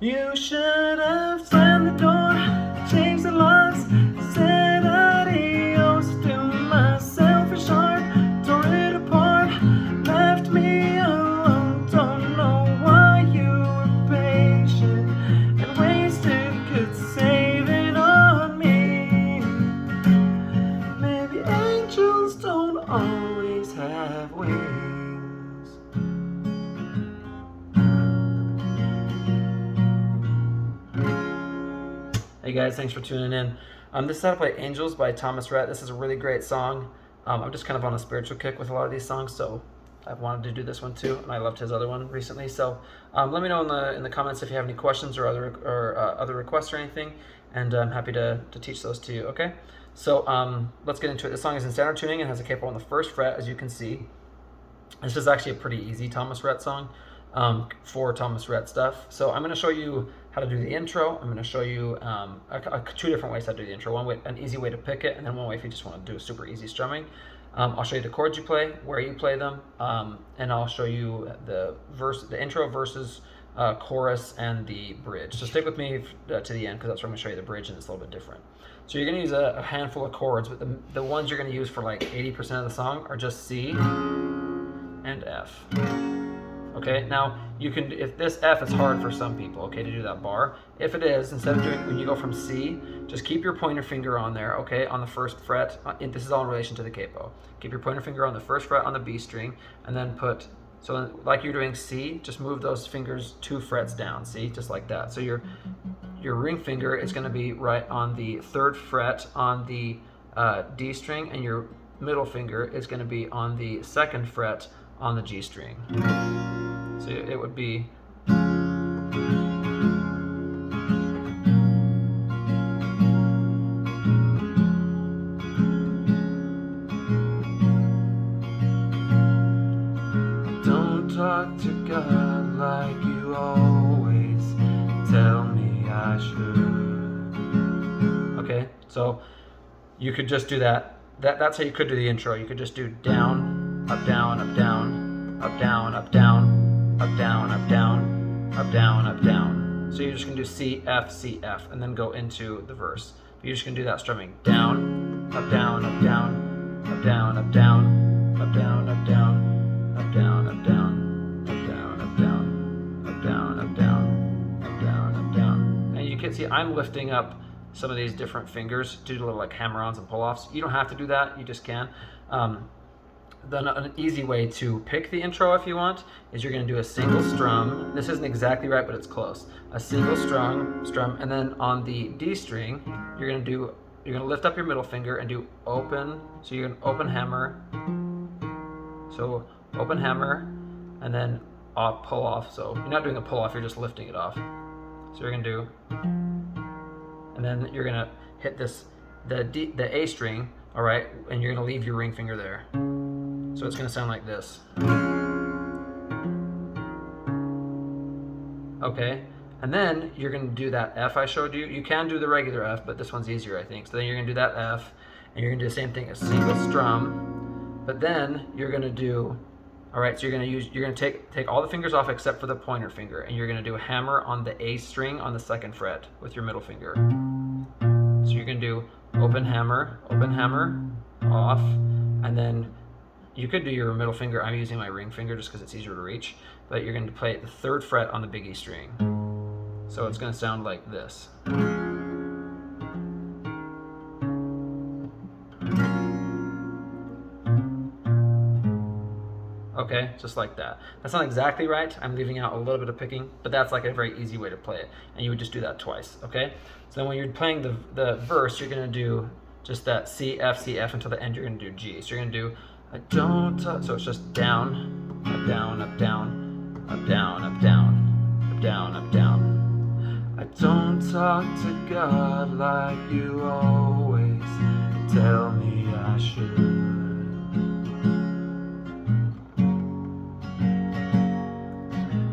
You should have slammed the door, changed the locks, said adios to my selfish heart, tore it apart, left me alone. Don't know why you were patient and wasted good saving on me. Maybe angels don't always have wings. Hey guys, thanks for tuning in. This is how to play Angels by Thomas Rhett. This is a really great song. I'm just kind of on a spiritual kick with a lot of these songs, so I've wanted to do this one too, and I loved his other one recently. So let me know in the comments if you have any questions or other requests or anything, and I'm happy to teach those to you. Okay, so let's get into it. This song is in standard tuning and has a capo on the first fret, as you can see. This is actually a pretty easy Thomas Rhett song for Thomas Rhett stuff. So I'm going to show you how to do the intro. I'm going to show you two different ways how to do the intro. One way, an easy way to pick it, and then one way if you just want to do super easy strumming. I'll show you the chords you play, where you play them, and I'll show you the intro, verses, chorus, and the bridge. So stick with me to the end, because that's where I'm going to show you the bridge, and it's a little bit different. So you're going to use a handful of chords, but the ones you're going to use for like 80% of the song are just C and F. Okay, now you can, if this F is hard for some people, okay, to do that bar. If it is, instead of doing, when you go from C, just keep your pointer finger on there, okay, on the first fret. This is all in relation to the capo. Keep your pointer finger on the first fret on the B string, and then put, so like you're doing C, just move those fingers 2 frets down, see, just like that. So your ring finger is going to be right on the 3rd fret on the D string, and your middle finger is going to be on the 2nd fret on the G string. So it would be don't talk to God like you always tell me I should. Okay, so you could just do that. That's how you could do the intro. You could just do down, up, down, up, down, up, down, up, down, up, down, up, down, up, down, up, down. So you're just going to do C, F, and then go into the verse. You're just going to do that strumming. Down, up, down, up, down, up, down, up, down, up, down, up, down, up, down, up, down, up, down, up, down, up, down, up, down, up, down, up, down. And you can see I'm lifting up some of these different fingers to do little like hammer-ons and pull-offs. You don't have to do that, you just can. Then an easy way to pick the intro, if you want, is you're going to do a single strum. This isn't exactly right, but it's close. A single strum, and then on the D string, you're going to lift up your middle finger and do open. So you're going to open hammer. So open hammer, and then pull off. So you're not doing a pull off, you're just lifting it off. So you're going to do, and then you're going to hit the A string, all right, and you're going to leave your ring finger there. So it's going to sound like this. Okay, and then you're going to do that F I showed you. You can do the regular F, but this one's easier, I think. So then you're going to do that F, and you're going to do the same thing, a single strum, but then you're going to do, all right, so you're going to take all the fingers off except for the pointer finger, and you're going to do a hammer on the A string on the 2nd fret with your middle finger. So you're going to do open hammer, off, and then you could do your middle finger. I'm using my ring finger just because it's easier to reach, but you're going to play the 3rd fret on the big E string. So it's going to sound like this. Okay, just like that. That's not exactly right. I'm leaving out a little bit of picking, but that's like a very easy way to play it. And you would just do that twice, okay? So then when you're playing the verse, you're going to do just that C, F until the end. You're going to do G. So you're going to do I don't talk, so it's just down, up, down, up, down, up, down, up, down, up, down, up, down. I don't talk to God like you always tell me I should.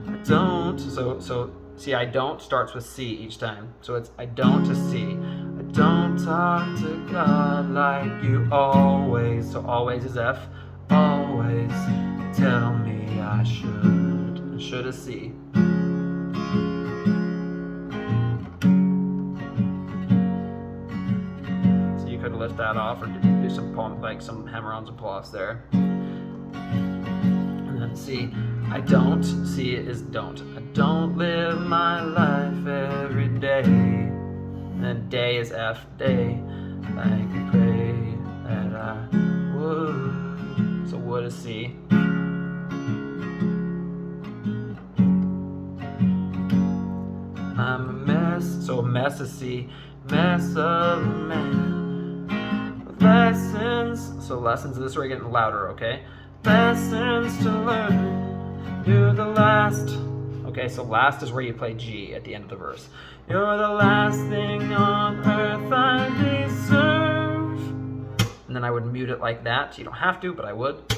I don't, so see, I don't starts with C each time. So it's I don't to C. Don't talk to God like you always. So always is F. Always tell me I should. Should is C. lift that off, or do some palm, like some hammer-ons and pull-offs there. And then C, I don't. C is don't. I don't live my life every day. And then day is F, day, like I pray that I would. So would is C. I'm a mess, so mess is C. Mess of a man with lessons. So lessons, this is where you're getting louder, okay? Lessons to learn. You're the last. Okay, so last is where you play G at the end of the verse. You're the last thing on earth I deserve. And then I would mute it like that. You don't have to, but I would.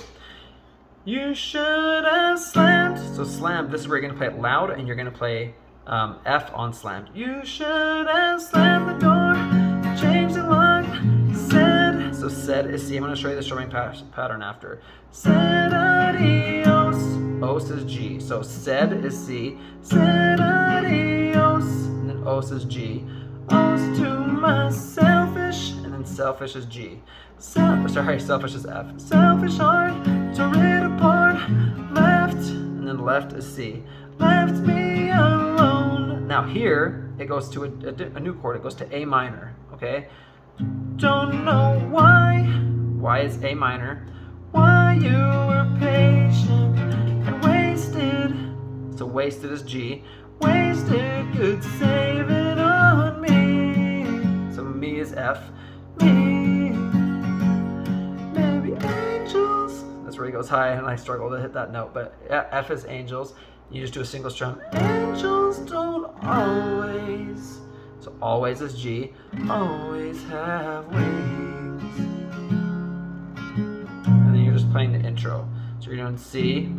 You should have slammed. So slammed, this is where you're going to play it loud, and you're going to play F on slammed. You should have slammed the door, changed the lock, said. So said is C. I'm going to show you the strumming pattern after. Said adios. Os is G. So said is C. Said adios. And then os is G. Os to my selfish. And then selfish is G. Selfish is F. Selfish heart, tore it apart. Left. And then left is C. Left me alone. Now here, it goes to a new chord. It goes to A minor, okay? Don't know why. Why is A minor? Why you were patient and wasted. So wasted is G. Wasted could save it on me. So me is F. Me. Maybe angels. That's where he goes high, and I struggle to hit that note. But F is angels. You just do a single strum. Angels don't always. So always is G. Always have wings. And then you're just playing the intro. So you're doing C,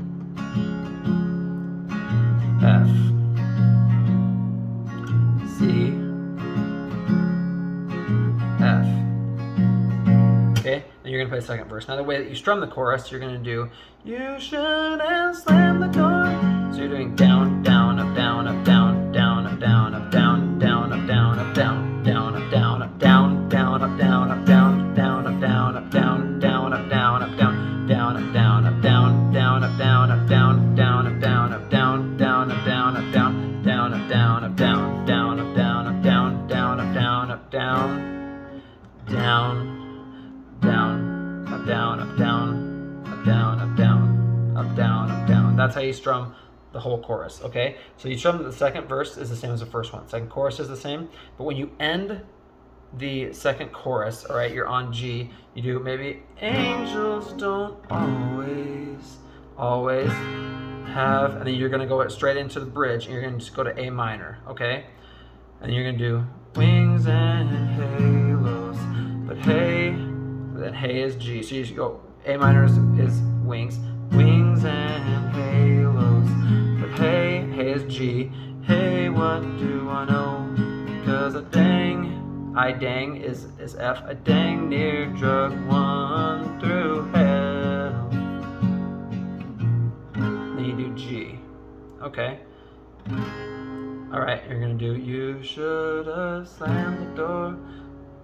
F, C, F. Okay? Then you're going to play the second verse. Now the way that you strum the chorus, you're going to do, you should have slammed the door. So you're doing down, down, up, down, up, down, down, up, down, up, down, down, up, down, up, down, down, up, down, up, down, down, up, down, up, down, down, up, down, up, down, down, up, down, up, down, down, up, down, up, down, down, up, down, up, down, down, up, down, up, down, down, up, down, up, down, down, up, down, up, down, down, up, down, up, down, down, up, down, up, down, down, down, up, down, up, down, up, down, up, down, up, down, up, down. That's how you strum the whole chorus, okay? So you strum the second verse is the same as the first one. Second chorus is the same, but when you end the second chorus, all right, you're on G, you do maybe angels don't always have, and then you're gonna go straight into the bridge, and you're gonna just go to A minor, okay? And you're gonna do wings and halos, but hey, then hey is G. So you just go A minor is wings, wings and halos, but hey, hey is G. Hey, what do I know? Cause I dang is F. I dang near drug one through hell. Then you do G. Okay. Alright, you're gonna do you should have slammed the door.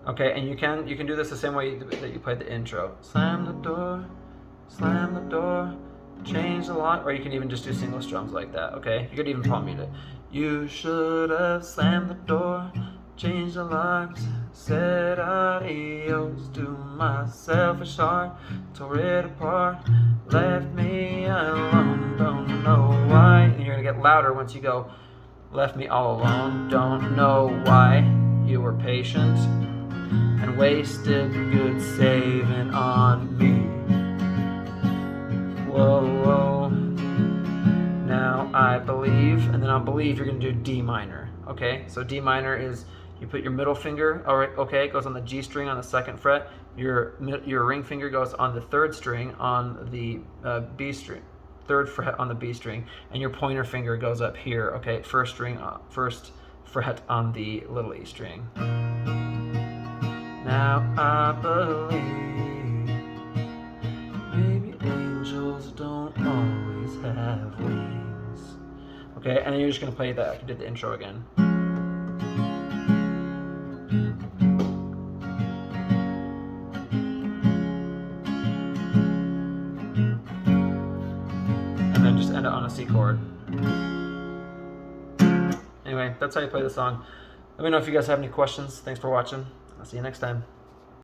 Okay, and you can do this the same way that you played the intro. Slam the door, change the lock, or you can even just do single strums like that, okay? You could even palm mute it. You should have slammed the door, changed the locks, said adios to my selfish heart, tore it apart, left me alone, don't know why. And you're gonna get louder once you go, left me all alone, don't know why. You were patient and wasted good saving on me. Whoa, whoa. Now I believe, and then on believe you're gonna do D minor. Okay, so D minor is you put your middle finger, all right, okay, it goes on the G string on the second fret. Your ring finger goes on the third string on the B string, third fret on the B string, and your pointer finger goes up here, okay, first fret on the little E string. Now I believe maybe angels don't always have wings. Okay, and then you're just gonna play that. I did the intro again. then just end it on a C chord. Anyway, that's how you play the song. Let me know if you guys have any questions. Thanks for watching. I'll see you next time.